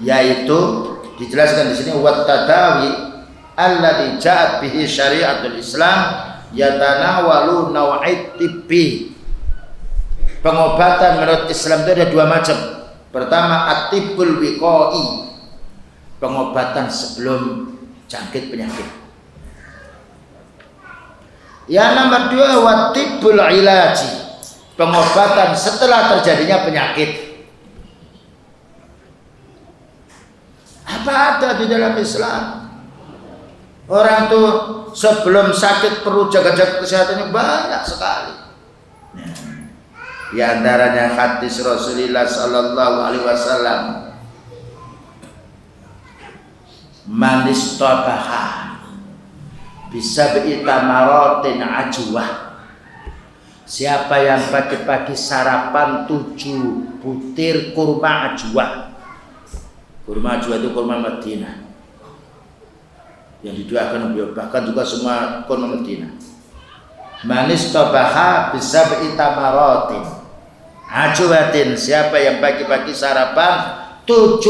yaitu dijelaskan di sini wat tadawi alladzi ja'at bihi syariatul Islam yatanawalu naw'id tibbi. Pengobatan menurut Islam itu ada dua macam. Pertama at-tibbul wiqai, pengobatan sebelum jangkit penyakit. Yang nomor dua wat-tibbul ilaji, pengobatan setelah terjadinya penyakit. Apa ada di dalam Islam? Orang tuh sebelum sakit perlu jaga-jaga kesehatannya banyak sekali. Di antaranya hadis Rasulullah sallallahu alaihi wasallam, man istabaha bisa bi'tamaratin ajwah. Siapa yang pagi-pagi sarapan 7 butir kurma ajwah. Kurma ajwah itu kurma Madinah yang didoakan beliau, bahkan juga semua kurma Madinah. Manis tabaha bisa bi'tamaratin ajwatin, siapa yang pagi-pagi sarapan 7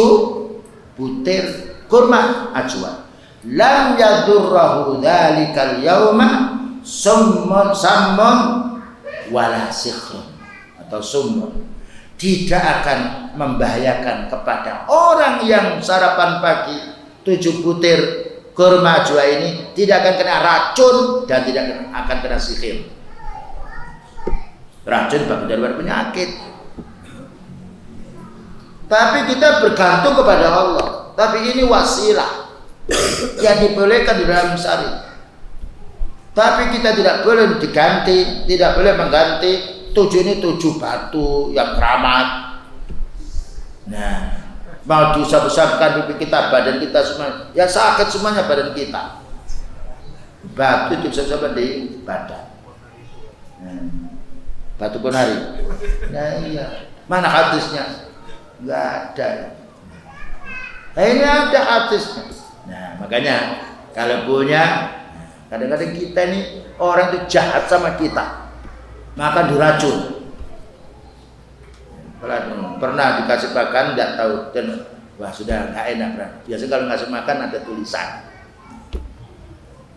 butir kurma ajwa, lam yadurrahu dzalikal yauma summun sammun wala sikhrun, atau summun, tidak akan membahayakan kepada orang yang sarapan pagi 7 butir kurma ajwa ini, tidak akan kena racun dan tidak akan kena sihir. Racun bagian dari penyakit. Tapi kita bergantung kepada Allah. Tapi ini wasilah yang dibolehkan di dalam syariat. Tapi kita tidak boleh diganti, tidak boleh mengganti 7 ini 7 batu yang keramat. Nah, mau diusap-usapkan pipi kita, badan kita semua, ya sakit semuanya badan kita. Batu diusap-usapkan di badan. Batu ponari. Nah iya, mana hadisnya? Enggak ada. Nah, ini ada hadisnya. Nah, makanya kalau punya, kadang-kadang kita ini orang itu jahat sama kita, maka diracun. Pernah dikasih makan nggak tahu, dan wah sudah nggak enak. Biasanya kalau ngasih makan ada tulisan,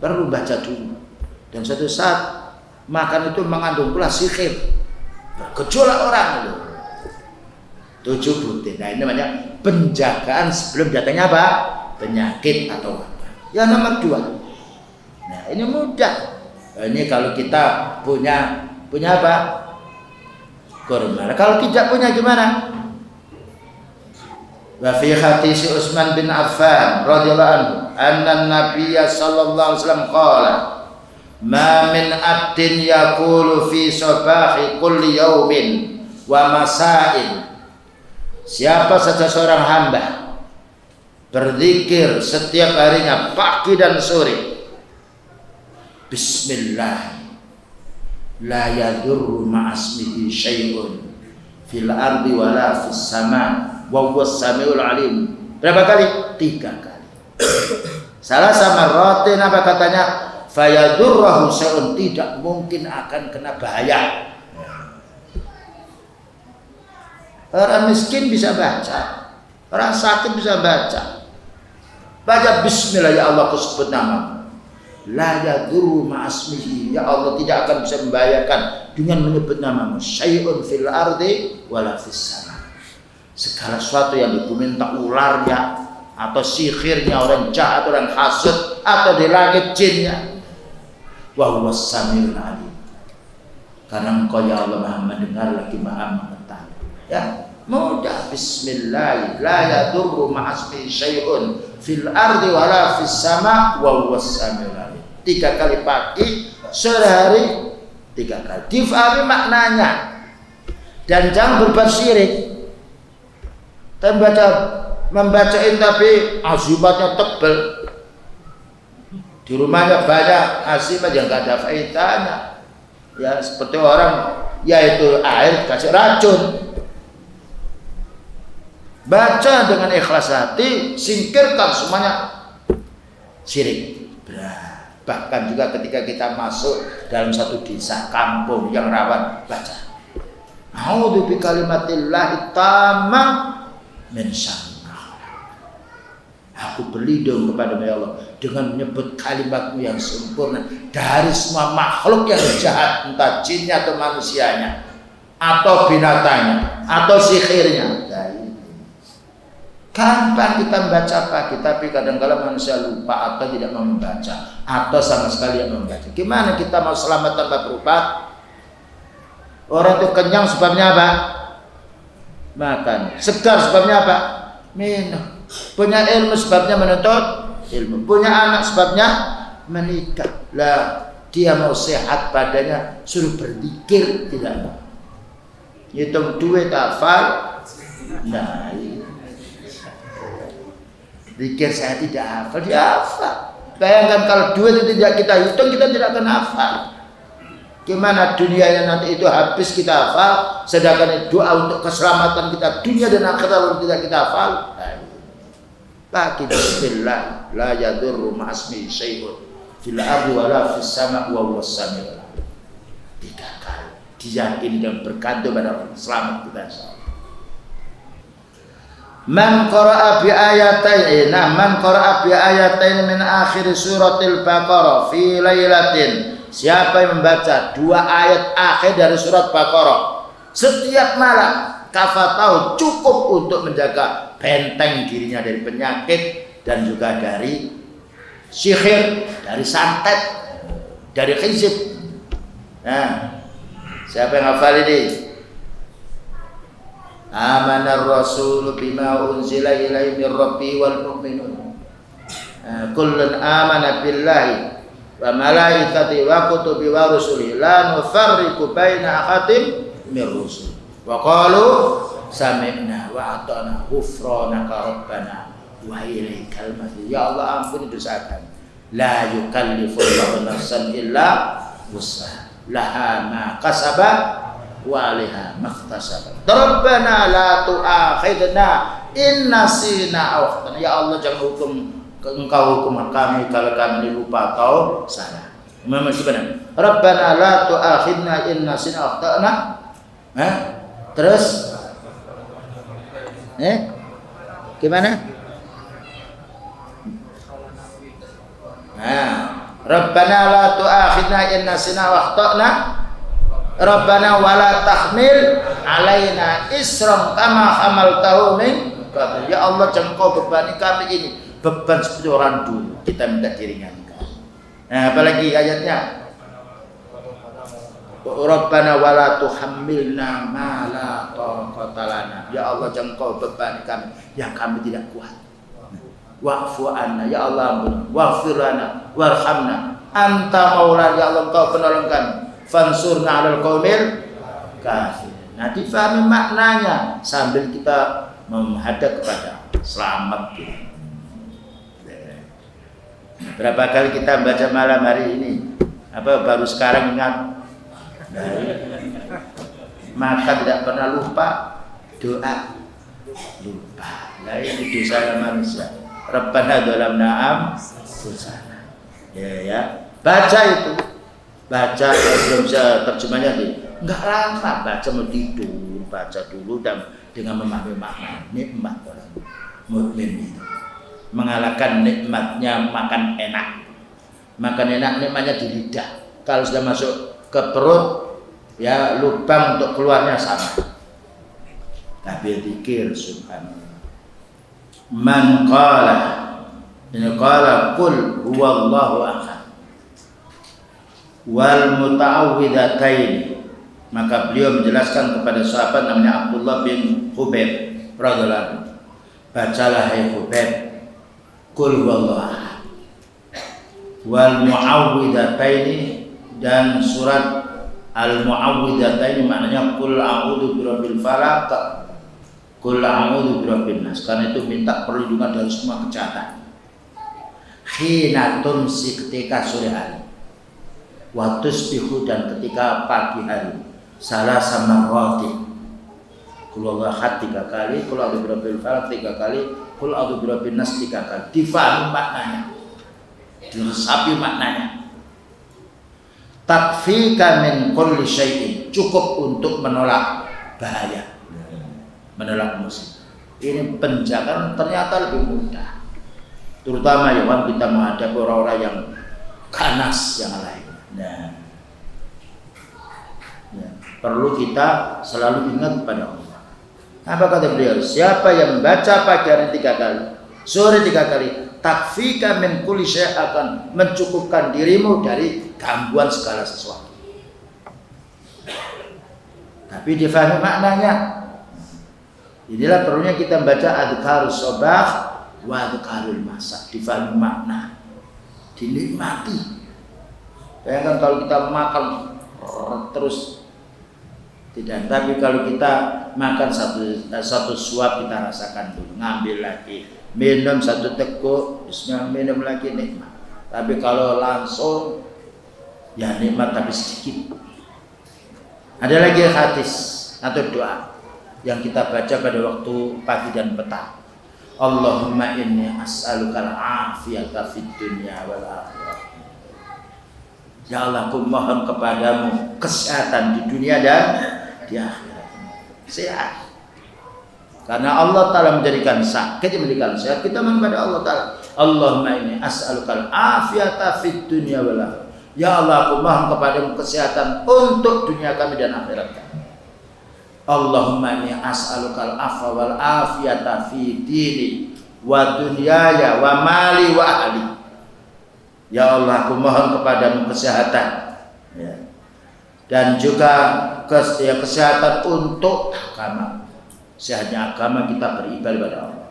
perlu baca dulu. Dan suatu saat makan itu mengandung pula sihir, bergejolak orang itu. 7 butir. Nah, ini namanya penjagaan sebelum datangnya apa? Penyakit atau apa. Yang nomor 2. Nah, ini mudah. Nah, ini kalau kita punya apa? Kurma. Kalau tidak punya gimana? Wa fi hadis Utsman bin Affan radhiyallahu anhu, anna Nabiyya sallallahu alaihi wasallam qala, ma min abdin yaqulu fi sabahi kulli yaumin wa masa'in. Siapa saja seorang hamba berzikir setiap harinya pagi dan sore, bismillah la yadurru ma'asmihi syai'un fil ardi wala fis sama wa huwas samiul alim. Berapa kali? 3 kali. Salah sama rotin apa katanya? Fayadurrahu syai'un, tidak mungkin akan kena bahaya. Orang miskin bisa baca, orang sakit bisa baca. Baca bismillah, ya Allah, kusebut nama. La yadurru ma'asmihi, ya Allah tidak akan bisa membahayakan dengan menyebut namamu. Syai'un fil ardi wala fis sama. Segala sesuatu yang di bumi, entah ularnya atau sihirnya orang jahat, orang hasud, atau di langit jinnya. Wa huwas samiul alim. Karena engkau ya Allah Maha mendengar lagi Maha mengetahui. Ya, mudah. Bismillah la yadurru ma'asmihi syai'un fil ardi wala fis sama wa huwas samiul alim. 3 kali pagi, sore hari 3 kali. Difahami maknanya dan jangan berbuat syirik. Membacain tapi azimatnya tebel, di rumahnya banyak azimat yang gak ada faedahnya. Ya seperti orang, yaitu air kasih racun. Baca dengan ikhlas hati, singkirkan semuanya syirik. Bahkan juga ketika kita masuk dalam satu desa, kampung yang rawan, baca a'udzu bikalimatillahi tammah min syarri. Aku berlindung kepadamu ya Allah dengan menyebut kalimatmu yang sempurna dari semua makhluk yang jahat, entah jinnya atau manusianya, atau binatangnya, atau sihirnya. Gampang kita membaca pagi, tapi kadang-kadang manusia lupa atau tidak mau membaca, atau sama sekali yang membaca. Gimana kita mau selamat tanpa berobat? Orang itu kenyang sebabnya apa? Makan. Segar sebabnya apa? Minum. Punya ilmu sebabnya menuntut ilmu. Punya anak sebabnya menikah. Lah dia mau sehat badannya suruh berzikir, tidak mau. Hitung duit hafal. Nah, zikir saya tidak hafal, dia hafal. Bayangkan kalau duit itu tidak kita hitung, kita tidak akan hafal. Gimana dunianya nanti itu habis kita hafal, sedangkan doa untuk keselamatan kita dunia dan akhirat tidak kita hafal. Laki bismillah la yadurru ma'asmi syai'un fil ardi wala fis sama' wa huwas samiul alim. 3 kali diyakini dan bergantung pada selamat kita. Man qara'a bi ayatain, man qara'a bi ayatain min akhir suratil Baqarah fi lailatin. Siapa yang membaca 2 ayat akhir dari surat Baqarah setiap malam, kafatahu cukup untuk menjaga benteng dirinya dari penyakit dan juga dari sihir, dari santet, dari khizib. Nah, siapa yang hafal ini? Amanar Rasul bima unzila ilaihi min rabbi wal mu'minun. Kullun amana billahi wa malaikatihi wa kutubihi wa rusulihi la nufarriqu baina ahadin min rusul. Wa qalu sami'na wa ata'na ghufranaka rabbana wa ilaikal masir. Ya Allah, ampuni dosa kami. La yukallifullahu nafsan illa wus'aha. Laha ma kasabat wa 'alaiha maktasabat. Rabbana la tu'akhidna in nasina aw akhtana. Ya Allah, jangan engkau hukum kami kalau kami lupa atau salah. Memang sebenarnya. Rabbana la tu'akhidna in nasina aw akhtana. Terus gimana? Rabbana la tu'akhidna in nasina wa akhtana. Rabbana wa la tahmil alaina isran kama hamaltahu min qabl. Ya Allah, jangan kau bebani kami ini beban seperti orang dulu. Kita minta diringankan. Apalagi ayatnya, Rabbana wa la tuhammilna ma la taqata lana. Ya Allah, jangan kau bebani kami yang kami tidak kuat. Wa'fu anna, ya Allah ampun. Waghfir lana warhamna. Anta maulana, ya Allah engkau penolong kami. Fansurna 'alal qaumil kafirin. Nah, difahami maknanya sambil kita menghadap kepada selamat. Berapa kali kita baca malam hari ini? Apa baru sekarang ingat? Maka tidak pernah lupa doa. Lupa. Nah, ini dosa manusia. Rabbana dzalamna anfusana. Ya. Baca itu. Baca belum bisa terjemahnya nih. Enggak lama baca, mau tidur, baca dulu dan dengan memahami makna nikmat orang mukmin itu. Mengalahkan nikmatnya makan enak. Makan enak nikmatnya di lidah. Kalau sudah masuk ke perut, ya lubang untuk keluarnya sama. Tapi zikir subhanallah. Man qala, ini qala qul huwallahu ahad wal muta'awwidzatain. Maka beliau menjelaskan kepada sahabat namanya Abdullah bin Khubayb radhiyallahu anhu, bacalah hai Khubayb qul huwallahu ahad wal mu'awwidzatain, dan surat al-mu'awwidzatain maknanya qul a'udzu birabbil falaq, qul a'udzu birabbin nas, karena itu minta perlindungan dari semua kejahatan. Khina tumsi, ketika sore hari, wa tusbihu, dan ketika pagi hari, salah sama roti. Qul huwallahu ahad 3 kali, qul a'udzu birabbil falaq 3 kali, qul a'udzu birabbin nas 3 kali. Difahami maknanya, diresapi maknanya. Takfika min kulli syai'in, cukup untuk menolak bahaya, menolak musibah. Ini penjagaan ternyata lebih mudah. terutama ya kan kita menghadapi orang-orang yang ganas yang lain. Nah, ya, perlu kita selalu ingat pada Allah. Apa kata beliau? Siapa yang membaca pagi hari 3 kali, sore 3 kali, takfika min kulli syai' akan mencukupkan dirimu dari gangguan segala sesuatu. Tapi difahami maknanya. Inilah perlunya kita membaca adhkarus sabah wa adhkarul masa. Difahami makna, dinikmati. Bayangkan kalau kita makan terus tidak, tapi kalau kita makan satu suap kita rasakan dulu, ngambil lagi, minum satu teguk, bismillah, minum lagi, nikmat. Tapi kalau langsung ya nikmat tapi sedikit. Ada lagi hadis atau doa yang kita baca pada waktu pagi dan petang. Allahumma inni as'alukal afiyata fid dunya wal akhirah. Ya Allah, aku mohon kepadamu kesehatan di dunia dan di akhirat. Sehat. Karena Allah Ta'ala menjadikan sakit, menjadikan sehat, kita mohon pada Allah Ta'ala. Allahumma inni as'alukal afiyata fid dunya wal akhirah. Ya Allah, aku mohon kepadamu kesehatan untuk dunia kami dan akhirat kami. Allahumma inni as'alukal afwa wal afiyata fi dini wa dunyaya wa mali wa ahli. Ya Allah, aku mohon kepadamu kesehatan, ya, dan juga kesehatan untuk agama. Sehatnya agama kita beribadah kepada Allah.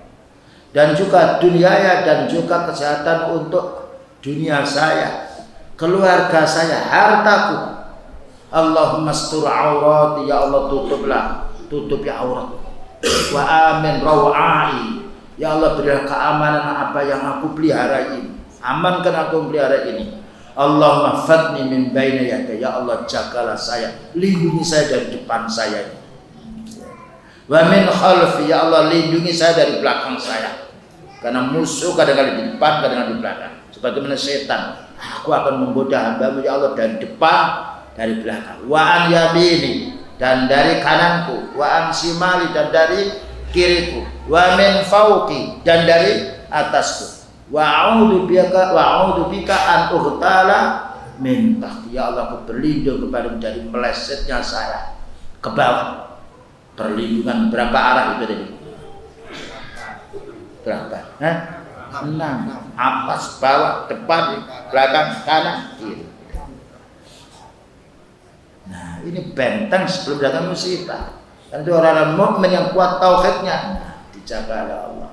Dan juga dunyaya, dan juga kesehatan untuk dunia saya, keluarga saya, hartaku. Allahumma astur aurati, ya Allah tutupi aurat. Wa amin rawai, ya Allah berilah keamanan apa yang aku pelihara ini. Amankan aku pelihara ini. Allahumma fatni min baina yadayya, ya Allah jagalah saya, lindungi saya dari depan saya. Wa min khalfi, ya Allah lindungi saya dari belakang saya. Karena musuh kadang-kadang di depan, kadang-kadang di belakang. Sebagaimana setan, aku akan menggoda hamba-Mu ya Allah dari depan, dari belakang. Wa an yamini, dan dari kananku. Wa an shimali, dan dari kiriku. Wa min fauqi, dan dari atasku. Wa a'udzu bika an ughtala min tahti, ya Allah aku berlindung kepadamu dari melesetnya saya ke bawah. Perlindungan berapa arah itu tadi? Berapa? 6. Atas, bawah, depan, belakang, kanan, kiri. Nah, ini benteng sebelum datang musibah. Dan itu orang-orang mukmin yang kuat tauhidnya, nah, dijaga oleh Allah.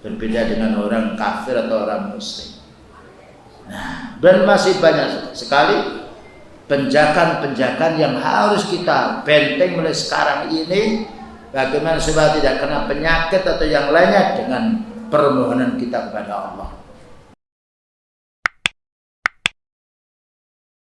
Berbeda dengan orang kafir atau orang muslim. Nah, dan masih banyak sekali penjagaan-penjagaan yang harus kita benteng mulai sekarang ini. Bagaimana supaya tidak kena penyakit atau yang lainnya dengan permohonan kita kepada Allah.